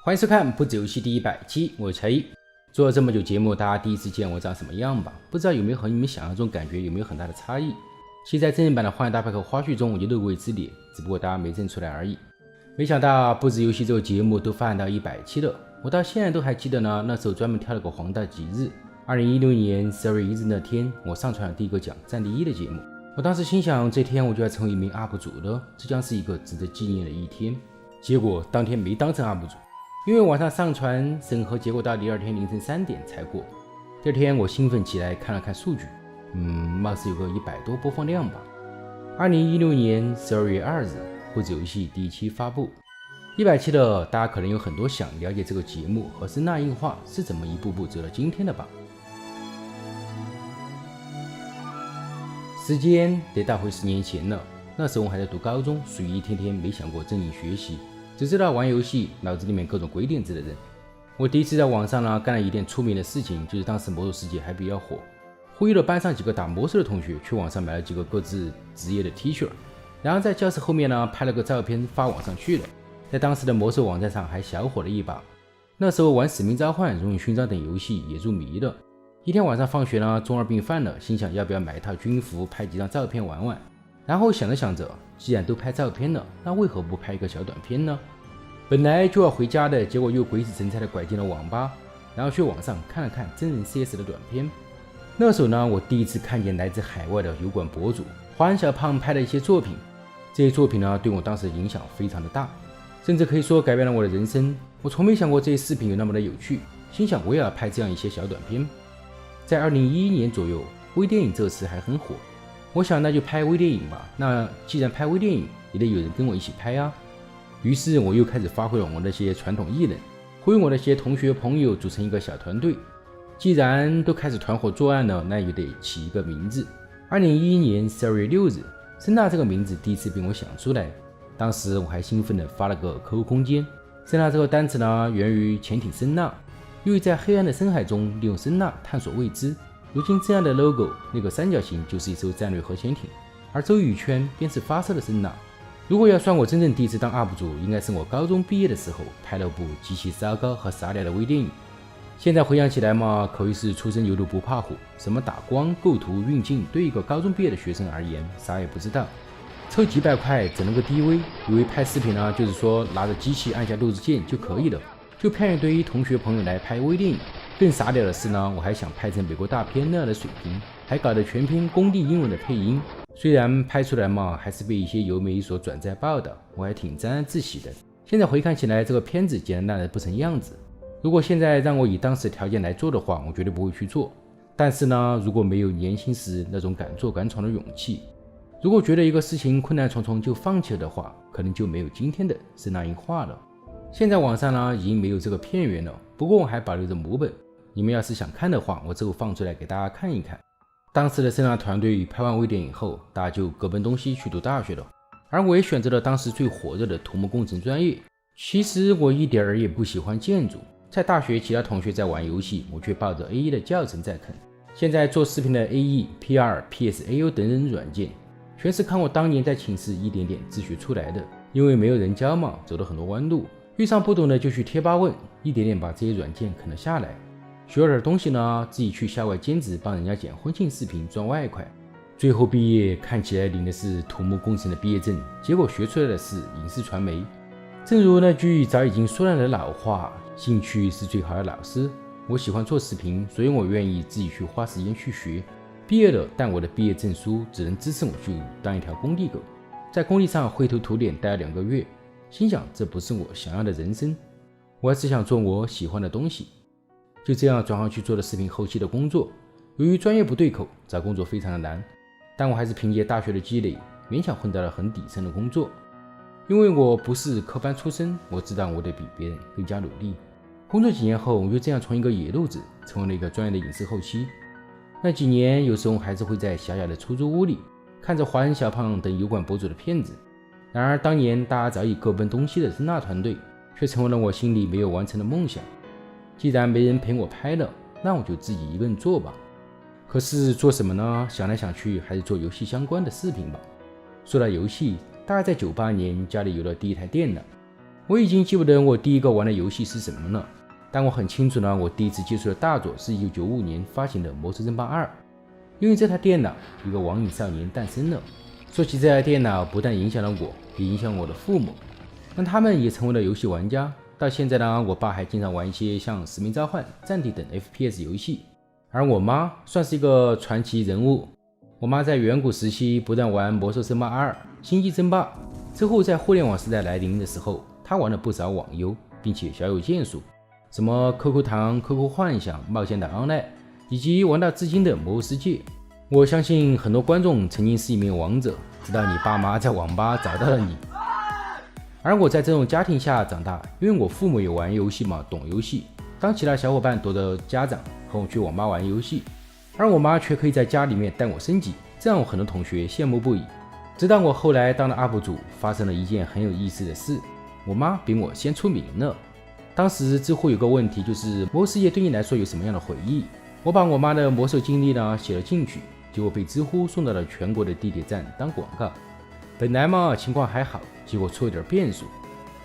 欢迎收看不止游戏第100期，我是柴一。做了这么久节目，大家第一次见我长什么样吧？不知道有没有和你们想象中感觉有没有很大的差异？其实在真人版的《荒野大镖客》花絮中我就露过一次脸，只不过大家没认出来而已。没想到不止游戏这个节目都发展到100期了，我到现在都还记得呢。那时候专门挑了个黄道吉日，2016年12月1日那天，我上传了第一个讲战地1的节目。我当时心想，这天我就要成为一名 UP 主了，这将是一个值得纪念的一天。结果当天没当成 UP 主，因为晚上上传审核结果到第二天凌晨3点才过。第二天我兴奋起来看了看数据，貌似有个100多播放量吧。2016年12月2日，不止游戏第1期发布。100期了，大家可能有很多想了解这个节目和声纳硬化是怎么一步步走到今天的吧。时间得倒回10年前了，那时候我还在读高中，属于一天天没想过正经学习，只知道玩游戏，脑子里面各种鬼点子的人。我第一次在网上干了一件出名的事情，就是当时魔兽世界还比较火，忽悠了班上几个打魔兽的同学去网上买了几个各自职业的 T 恤，然后在教室后面拍了个照片发网上去了，在当时的魔兽网站上还小火了一把。那时候玩使命召唤、荣誉勋章等游戏也入迷了。一天晚上放学中二病犯了，心想要不要买一套军服拍几张照片玩玩。然后想着想着，既然都拍照片了，那为何不拍一个小短片呢？本来就要回家的，结果又鬼使神差的拐进了网吧，然后去网上看了看真人 CS 的短片。那时候我第一次看见来自海外的油管博主黄小胖拍的一些作品，这些作品对我当时的影响非常的大，甚至可以说改变了我的人生。我从没想过这些视频有那么的有趣，心想我也要拍这样一些小短片。在2011年左右，微电影这个词还很火，我想那就拍微电影吧，那既然拍微电影，也得有人跟我一起拍啊。于是我又开始发挥了我那些传统艺人，忽悠我那些同学朋友组成一个小团队。既然都开始团伙作案了，那也得起一个名字。2011年12月6日，声纳这个名字第一次被我想出来，当时我还兴奋地发了个 QQ 空间。声纳这个单词源于潜艇声纳，因为在黑暗的深海中利用声纳探索未知。如今这样的 logo 那个三角形就是一艘战略核潜艇，而周宇圈便是发射的声纳。如果要算我真正第一次当 UP 主，应该是我高中毕业的时候拍了部极其糟糕和傻屌的微电影。现在回想起来可谓是初生牛犊不怕虎，什么打光、构图、运镜，对一个高中毕业的学生而言啥也不知道。凑几百块整了个 DV， 以为拍视频就是说拿着机器按下录制键就可以了，就骗一堆同学朋友来拍微电影。更傻屌的是我还想拍成美国大片那样的水平，还搞得全篇工地英文的配音。虽然拍出来还是被一些游媒所转载报道，我还挺沾沾自喜的。现在回看起来，这个片子简单烂得不成样子。如果现在让我以当时的条件来做的话，我绝对不会去做。但是如果没有年轻时那种敢做敢闯的勇气，如果觉得一个事情困难重重就放弃了的话，可能就没有今天的声纳硬化了。现在网上已经没有这个片源了，不过我还保留着母本，你们要是想看的话，我之后放出来给大家看一看。当时的声纳团队拍完微电影后，大家就各奔东西去读大学了，而我也选择了当时最火热的土木工程专业。其实我一点儿也不喜欢建筑，在大学其他同学在玩游戏，我却抱着 A1 的教程在啃。现在做视频的 AE、PR、PSAO 等等软件，全是看我当年在寝室一点点自学出来的，因为没有人教走了很多弯路，遇上不懂的就去贴吧问，一点点把这些软件啃了下来。学了点东西自己去校外兼职帮人家剪婚庆视频赚外快，最后毕业看起来领的是土木工程的毕业证，结果学出来的是影视传媒。正如那句早已经说烂的老话，兴趣是最好的老师。我喜欢做视频，所以我愿意自己去花时间去学。毕业了，但我的毕业证书只能支持我去当一条工地狗，在工地上灰头土脸待了2个月，心想这不是我想要的人生，我还是想做我喜欢的东西。就这样转行去做了视频后期的工作。由于专业不对口，找工作非常的难，但我还是凭借大学的积累，勉强混到了很底层的工作。因为我不是科班出身，我知道我得比别人更加努力。工作几年后，我就这样从一个野路子成为了一个专业的影视后期。那几年，有时候还是会在狭小的出租屋里看着华人小胖等油管博主的片子。然而当年大家早已各奔东西的声纳团队，却成为了我心里没有完成的梦想。既然没人陪我拍了，那我就自己一个人做吧。可是做什么呢？想来想去，还是做游戏相关的视频吧。说到游戏，大概在98年家里有了第一台电脑，我已经记不得我第一个玩的游戏是什么了，但我很清楚呢，我第一次接触的大作是1995年发行的《魔兽争霸2》。因为这台电脑，一个网瘾少年诞生了。说起这台电脑，不但影响了我，也影响我的父母，让他们也成为了游戏玩家。到现在呢，我爸还经常玩一些像《使命召唤》、《战地》等 FPS 游戏，而我妈算是一个传奇人物。我妈在远古时期不但玩《魔兽争霸2》、《星际争霸》，之后在互联网时代来临的时候，她玩了不少网游，并且小有建树，什么 QQ 糖、QQ 幻想、冒险岛 Online， 以及玩到至今的《魔兽世界》。我相信很多观众曾经是一名王者，直到你爸妈在网吧找到了你。而我在这种家庭下长大，因为我父母也玩游戏嘛，懂游戏。当其他小伙伴躲着家长和我去网吧玩游戏，而我妈却可以在家里面带我升级，这让我很多同学羡慕不已。直到我后来当了 UP 主，发生了一件很有意思的事，我妈比我先出名了。当时知乎有个问题，就是魔兽世界对你来说有什么样的回忆？我把我妈的魔兽经历呢写了进去，结果被知乎送到了全国的地铁站当广告。本来嘛情况还好，结果出了点变数。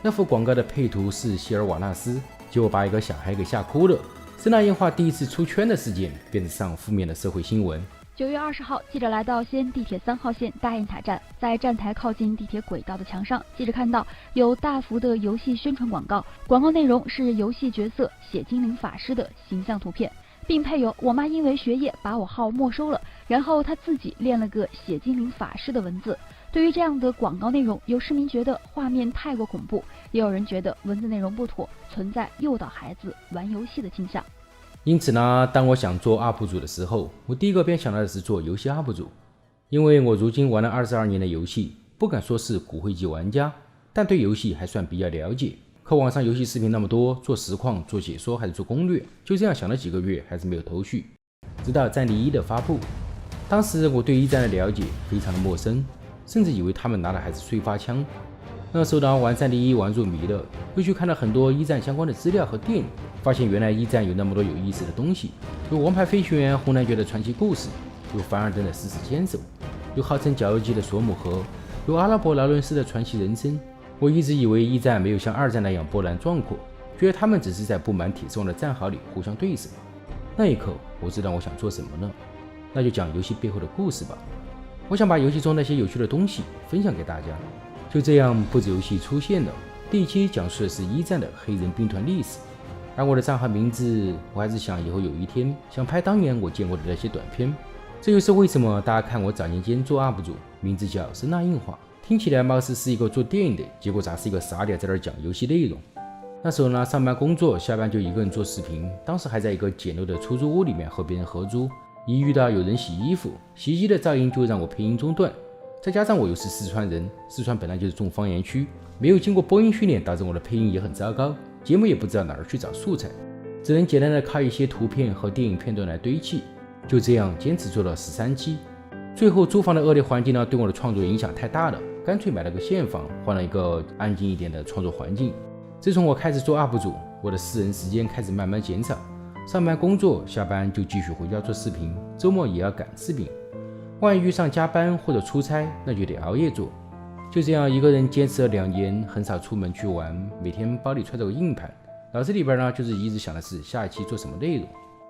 那幅广告的配图是希尔瓦纳斯，结果把一个小孩给吓哭了。是那樱花第一次出圈的事件，变得上负面的社会新闻。9月20号，记者来到西安地铁3号线大雁塔站，在站台靠近地铁轨道的墙上，记者看到有大幅的游戏宣传广告，广告内容是游戏角色血精灵法师的形象图片，并配有我妈因为学业把我号没收了，然后她自己练了个血精灵法师的文字。对于这样的广告内容，有市民觉得画面太过恐怖，也有人觉得文字内容不妥，存在诱导孩子玩游戏的倾向。因此呢，当我想做 UP 主的时候，我第一个便想到的是做游戏 UP 主。因为我如今玩了22年的游戏，不敢说是骨灰级玩家，但对游戏还算比较了解。可网上游戏视频那么多，做实况、做解说还是做攻略，就这样想了几个月，还是没有头绪。直到战地1的发布，当时我对一战的了解非常的陌生，甚至以为他们拿的还是碎发枪。那时候呢，玩战地1玩入迷了，又去看了很多一战相关的资料和电影，发现原来一战有那么多有意思的东西，有王牌飞行员红男爵的传奇故事，有凡尔登的死死坚守，有号称绞肉机的索姆河，有阿拉伯劳伦斯的传奇人生。我一直以为一战没有像二战那样波澜壮阔，觉得他们只是在布满铁丝网的战壕里互相对手。那一刻我知道我想做什么了，那就讲游戏背后的故事吧。我想把游戏中那些有趣的东西分享给大家。就这样，不止游戏出现了。第一期讲述的是一战的黑人兵团历史，而我的账号名字，我还是想以后有一天想拍当年我见过的那些短片。这就是为什么大家看我早年间做 UP 主，名字叫声呐硬化，听起来貌似是一个做电影的，结果咋是一个傻屌在那儿讲游戏内容。那时候呢，上班工作，下班就一个人做视频，当时还在一个简陋的出租屋里面和别人合租，一遇到有人洗衣服，洗衣机的噪音就会让我配音中断。再加上我又是四川人，四川本来就是重方言区，没有经过播音训练，导致我的配音也很糟糕，节目也不知道哪儿去找素材，只能简单的靠一些图片和电影片段来堆砌。就这样坚持做了13期，最后租房的恶劣环境呢，对我的创作影响太大了，干脆买了个现房，换了一个安静一点的创作环境。自从我开始做 UP 主，我的私人时间开始慢慢减少，上班工作，下班就继续回家做视频，周末也要赶视频。万一遇上加班或者出差，那就得熬夜做。就这样一个人坚持了2年，很少出门去玩，每天包里揣着个硬盘，脑子里边呢就是一直想的是下一期做什么内容。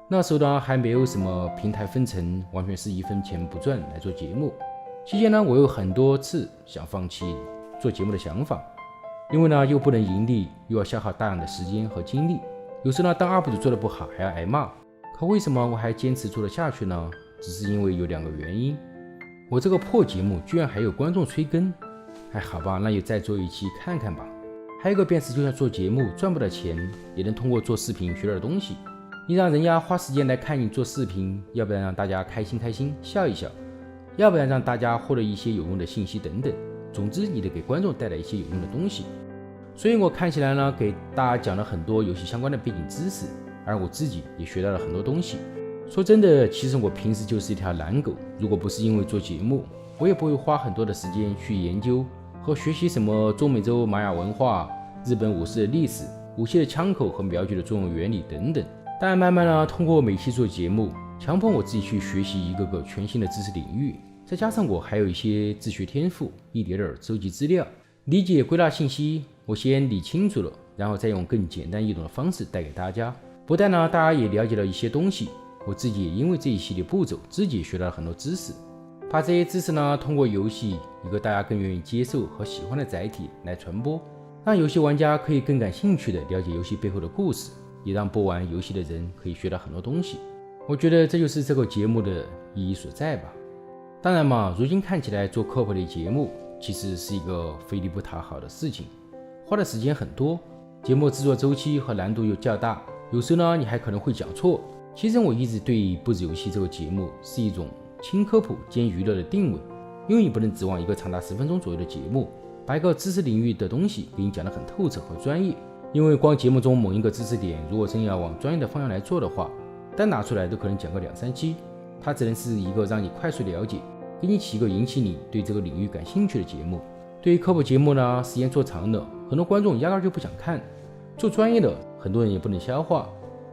那时候呢还没有什么平台分成，完全是1分钱不赚来做节目。期间呢我有很多次想放弃做节目的想法，因为呢又不能盈利，又要消耗大量的时间和精力，有时呢当 UP 主做的不好还要挨骂。可为什么我还坚持做得下去呢？只是因为有2个原因。我这个破节目居然还有观众催更，好吧，那就再做一期看看吧。还有一个便是，就算做节目赚不到钱，也能通过做视频学点东西。你让人家花时间来看你做视频，要不然让大家开心笑一笑，要不然让大家获得一些有用的信息等等。总之你得给观众带来一些有用的东西。所以我看起来呢，给大家讲了很多游戏相关的背景知识，而我自己也学到了很多东西。说真的，其实我平时就是一条懒狗，如果不是因为做节目，我也不会花很多的时间去研究和学习什么中美洲玛雅文化、日本武士的历史、武器的枪口和瞄具的作用原理等等。但慢慢呢，通过每期做节目，强迫我自己去学习一个个全新的知识领域，再加上我还有一些自学天赋，一点点收集资料、理解归纳信息，我先理清楚了，然后再用更简单易懂的方式带给大家。不但呢，大家也了解了一些东西，我自己也因为这一系列步骤，自己也学到了很多知识。把这些知识呢，通过游戏一个大家更愿意接受和喜欢的载体来传播，让游戏玩家可以更感兴趣的了解游戏背后的故事，也让不玩游戏的人可以学到很多东西。我觉得这就是这个节目的意义所在吧。当然嘛，如今看起来做科普类节目其实是一个费力不讨好的事情，花的时间很多，节目制作周期和难度又较大，有时候呢你还可能会讲错。其实我一直对不止游戏这个节目是一种轻科普兼娱乐的定位，因为你不能指望一个长达10分钟左右的节目把一个知识领域的东西给你讲得很透彻和专业，因为光节目中某一个知识点如果真要往专业的方向来做的话，单拿出来都可能讲个2-3期，它只能是一个让你快速了解，给你起一个引起你对这个领域感兴趣的节目。对于科普节目呢，时间做长了，很多观众压根就不想看，做专业的很多人也不能消化。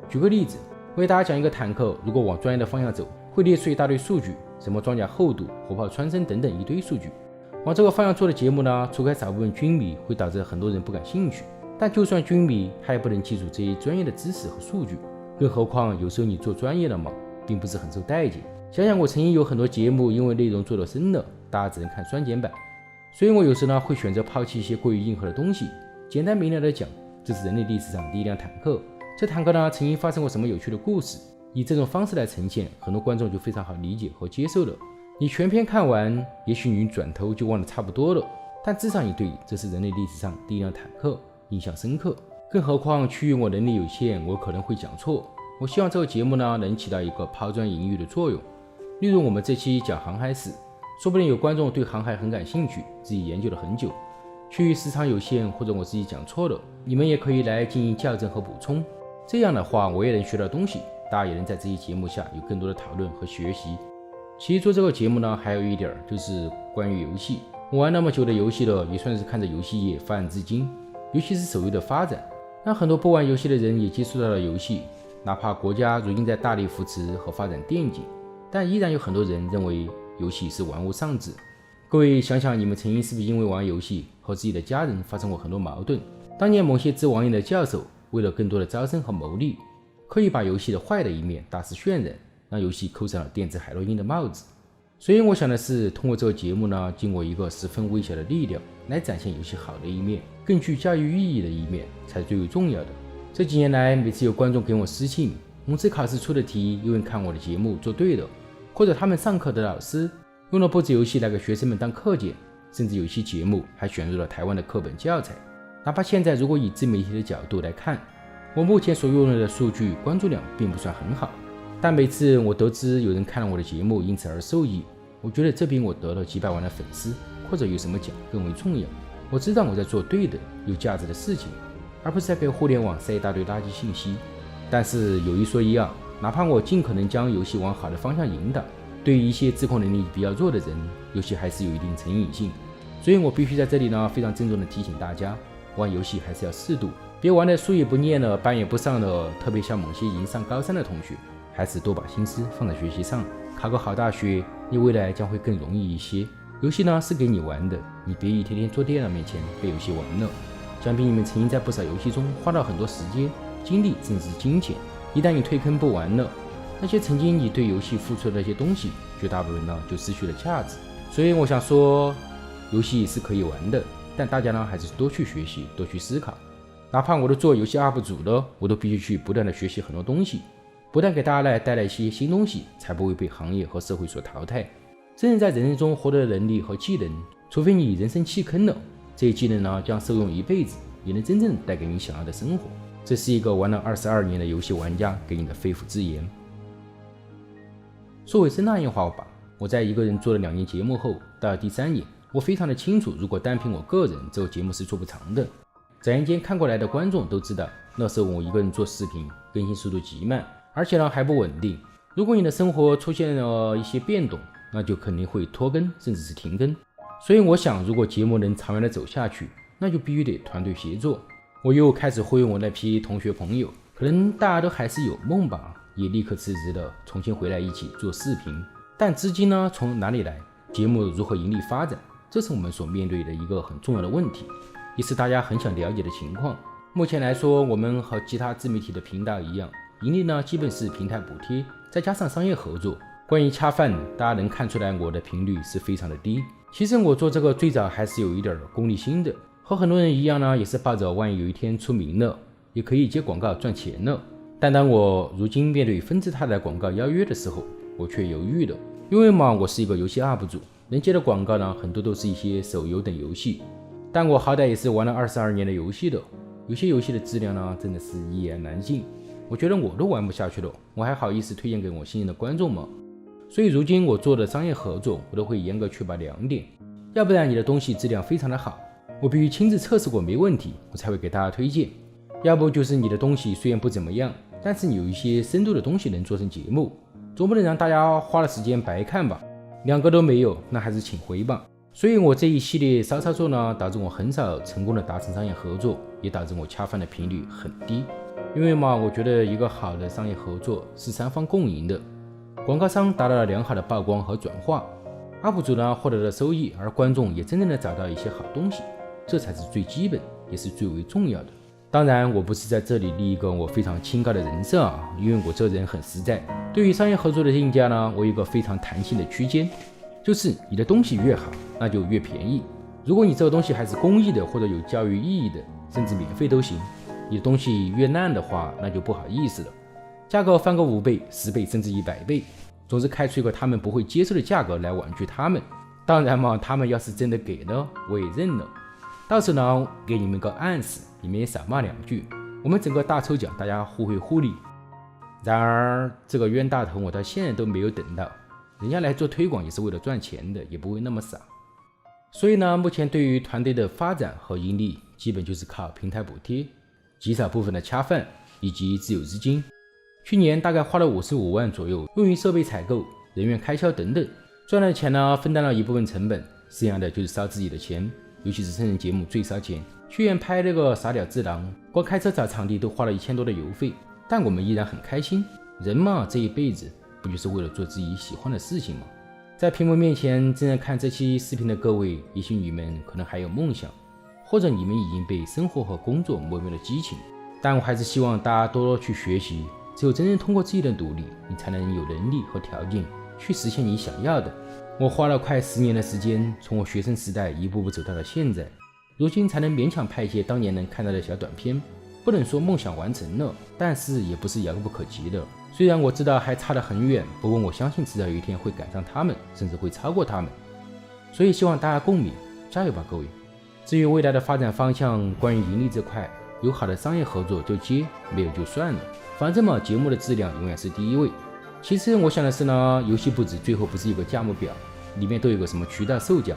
举个例子，我给大家讲一个坦克如果往专业的方向走，会列出一大堆数据，什么装甲厚度、火炮穿身等等一堆数据。往这个方向做的节目呢，除开少部分军迷，会导致很多人不感兴趣。但就算军迷，他也不能记住这些专业的知识和数据，更何况有时候你做专业了嘛，并不是很受待见。想想我曾经有很多节目，因为内容做得深了，大家只能看酸碱版，所以我有时呢会选择抛弃一些过于硬核的东西，简单明了的讲，这是人类历史上第一辆坦克，这坦克呢曾经发生过什么有趣的故事，以这种方式来呈现，很多观众就非常好理解和接受了。你全篇看完，也许你转头就忘得差不多了，但至少你对这是人类历史上第一辆坦克印象深刻。更何况区域我能力有限，我可能会讲错。我希望这个节目呢能起到一个抛砖引玉的作用。例如我们这期讲航海史，说不定有观众对航海很感兴趣，自己研究了很久，区域时长有限，或者我自己讲错了，你们也可以来进行校正和补充。这样的话我也能学到东西，大家也能在这期节目下有更多的讨论和学习。其实做这个节目呢，还有一点就是关于游戏。我玩那么久的游戏了，也算是看着游戏业发展至今，尤其是手游的发展，让很多不玩游戏的人也接触到了游戏。哪怕国家如今在大力扶持和发展电竞，但依然有很多人认为游戏是玩物丧志。各位想想，你们曾经是不是因为玩游戏和自己的家人发生过很多矛盾？当年某些知网瘾的教授为了更多的招生和牟利，刻意把游戏的坏的一面大肆渲染，让游戏扣上了电子海洛因的帽子。所以我想的是，通过这个节目呢，经过一个十分微小的力量来展现游戏好的一面，更具教育意义的一面才是最为重要的。这几年来，每次有观众给我私信，某次考试出的题有人看我的节目做对了，或者他们上课的老师用了布置游戏来给学生们当课件，甚至有些节目还选入了台湾的课本教材。哪怕现在如果以自媒体的角度来看，我目前所用的数据关注量并不算很好，但每次我得知有人看了我的节目因此而受益，我觉得这比我得了几百万的粉丝或者有什么奖更为重要。我知道我在做对的有价值的事情，而不是在给互联网塞一大堆垃圾信息。但是有一说一啊，哪怕我尽可能将游戏往好的方向引导，对于一些自控能力比较弱的人，游戏还是有一定成瘾性。所以我必须在这里呢非常郑重地提醒大家，玩游戏还是要适度，别玩的书也不念了，班也不上了。特别像某些已经上高三的同学，还是多把心思放在学习上，考个好大学，你未来将会更容易一些。游戏呢是给你玩的，你别一天天坐电脑面前被游戏玩了。想必你们曾经在不少游戏中花了很多时间、精力，甚至是金钱。一旦你退坑不玩了，那些曾经你对游戏付出的那些东西，绝大部分呢就失去了价值。所以我想说，游戏是可以玩的，但大家呢还是多去学习，多去思考。哪怕我都做游戏 UP 主了，我都必须去不断的学习很多东西，不但给大家带来一些新东西，才不会被行业和社会所淘汰。真正在人生中获得的能力和技能，除非你人生弃坑了，这些技能呢将受用一辈子，也能真正带给你想要的生活。这是一个玩了22年的游戏玩家给你的肺腑之言。说尾声那样话吧，我在一个人做了2年节目后，到了第3年，我非常的清楚，如果单凭我个人，这个节目是做不长的。转眼间看过来的观众都知道，那时候我一个人做视频，更新速度极慢，而且呢还不稳定。如果你的生活出现了一些变动，那就肯定会拖更，甚至是停更。所以我想，如果节目能长远的走下去，那就必须得团队协作。我又开始忽悠我那批同学朋友，可能大家都还是有梦吧，也立刻辞职了，重新回来一起做视频。但资金呢，从哪里来？节目如何盈利发展？这是我们所面对的一个很重要的问题。也是大家很想了解的情况。目前来说，我们和其他自媒体的频道一样，盈利呢基本是平台补贴，再加上商业合作。关于恰饭，大家能看出来我的频率是非常的低。其实我做这个最早还是有一点功利心的，和很多人一样呢，也是抱着万一有一天出名了，也可以接广告赚钱了。但当我如今面对分支他的广告邀约的时候，我却犹豫了。因为嘛，我是一个游戏 UP 主，能接的广告呢，很多都是一些手游等游戏。但我好歹也是玩了22年的游戏的，有些游戏的质量呢，真的是一言难尽。我觉得我都玩不下去了，我还好意思推荐给我信任的观众吗？所以如今我做的商业合作，我都会严格确保2点，要不然你的东西质量非常的好，我必须亲自测试过没问题，我才会给大家推荐；要不就是你的东西虽然不怎么样，但是你有一些深度的东西能做成节目，总不能让大家花了时间白看吧？2个都没有，那还是请回吧。所以我这一系列骚操作呢，导致我很少成功的达成商业合作，也导致我恰饭的频率很低。因为嘛，我觉得一个好的商业合作是3方共赢的，广告商达到了良好的曝光和转化，UP 主呢获得了收益，而观众也真正的找到一些好东西，这才是最基本也是最为重要的。当然我不是在这里立一个我非常清高的人设啊，因为我这人很实在。对于商业合作的定价呢，我有一个非常弹性的区间，就是你的东西越好，那就越便宜。如果你这个东西还是公益的或者有教育意义的，甚至免费都行，你的东西越烂的话，那就不好意思了，价格翻个5倍、10倍甚至100倍，总是开出一个他们不会接受的价格来婉拒他们。当然嘛，他们要是真的给了，我也认了，到时呢给你们个暗示，你们也少骂2句，我们整个大抽奖大家互惠互利。然而这个冤大头我到现在都没有等到，人家来做推广也是为了赚钱的，也不会那么傻。所以呢，目前对于团队的发展和盈利，基本就是靠平台补贴、极少部分的恰饭以及自有资金。去年大概花了55万左右，用于设备采购、人员开销等等，赚了钱呢，分担了一部分成本，剩下的就是烧自己的钱，尤其是成人节目最烧钱。去年拍那个傻屌之狼，光开车找场地都花了1000多的油费，但我们依然很开心。人嘛，这一辈子不就是为了做自己喜欢的事情吗？在屏幕面前正在看这期视频的各位，也许你们可能还有梦想，或者你们已经被生活和工作磨灭了激情，但我还是希望大家多多去学习，只有真正通过自己的努力，你才能有能力和条件去实现你想要的。我花了快10年的时间，从我学生时代一步步走到了现在，如今才能勉强拍一些当年能看到的小短片。不能说梦想完成了，但是也不是遥不可及的。虽然我知道还差得很远，不过我相信迟早有一天会赶上他们，甚至会超过他们。所以希望大家共勉，加油吧各位。至于未来的发展方向，关于盈利这块，有好的商业合作就接，没有就算了，反正嘛，节目的质量永远是第一位。其实我想的是呢，游戏布置最后不是有个价目表，里面都有个什么渠道售价，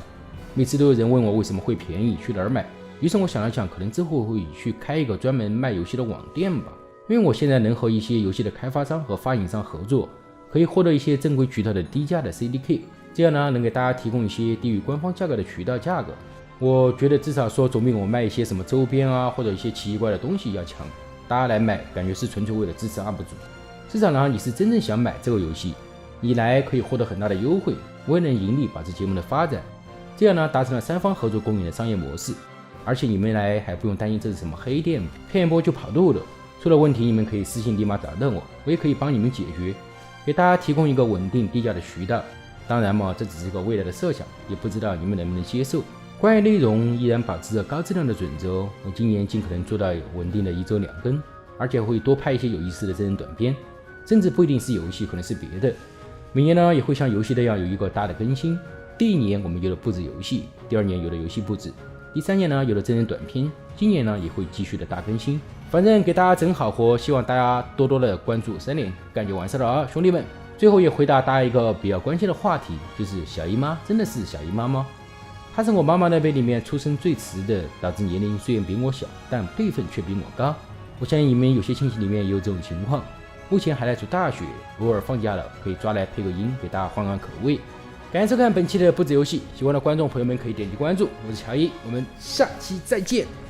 每次都有人问我为什么会便宜，去哪儿买。于是我想了想，可能之后会去开一个专门卖游戏的网店吧，因为我现在能和一些游戏的开发商和发行商合作，可以获得一些正规渠道的低价的 CDK， 这样呢能给大家提供一些低于官方价格的渠道价格。我觉得至少说总比我卖一些什么周边啊或者一些奇怪的东西要强，大家来买感觉是纯粹为了支持 UP 主。至少呢你是真正想买这个游戏，你来可以获得很大的优惠，我也能盈利把持节目的发展，这样呢达成了3方合作共赢的商业模式。而且你们来还不用担心这是什么黑店，骗一波就跑路了。出了问题你们可以私信立马找到我，我也可以帮你们解决，给大家提供一个稳定低价的渠道。当然嘛，这只是个未来的设想，也不知道你们能不能接受。关于内容依然保持着高质量的准则，我今年尽可能做到稳定的1周2更，而且会多拍一些有意思的真人短片，甚至不一定是游戏，可能是别的。每年呢也会像游戏那样有一个大的更新。第1年我们有了布置游戏，第2年有了游戏布置，第3年呢有了真人短片，今年呢也会继续的大更新。反正给大家整好活，希望大家多多的关注3连，干就完事了啊，兄弟们！最后也回答大家一个比较关心的话题，就是小姨妈真的是小姨妈吗？她是我妈妈那辈里面出生最迟的，导致年龄虽然比我小，但辈分却比我高。我相信你们有些亲戚里面也有这种情况。目前还在读大学，偶尔放假了可以抓来配个音，给大家换换口味。感谢收看本期的不止游戏，喜欢的观众朋友们可以点击关注，我是乔伊，我们下期再见。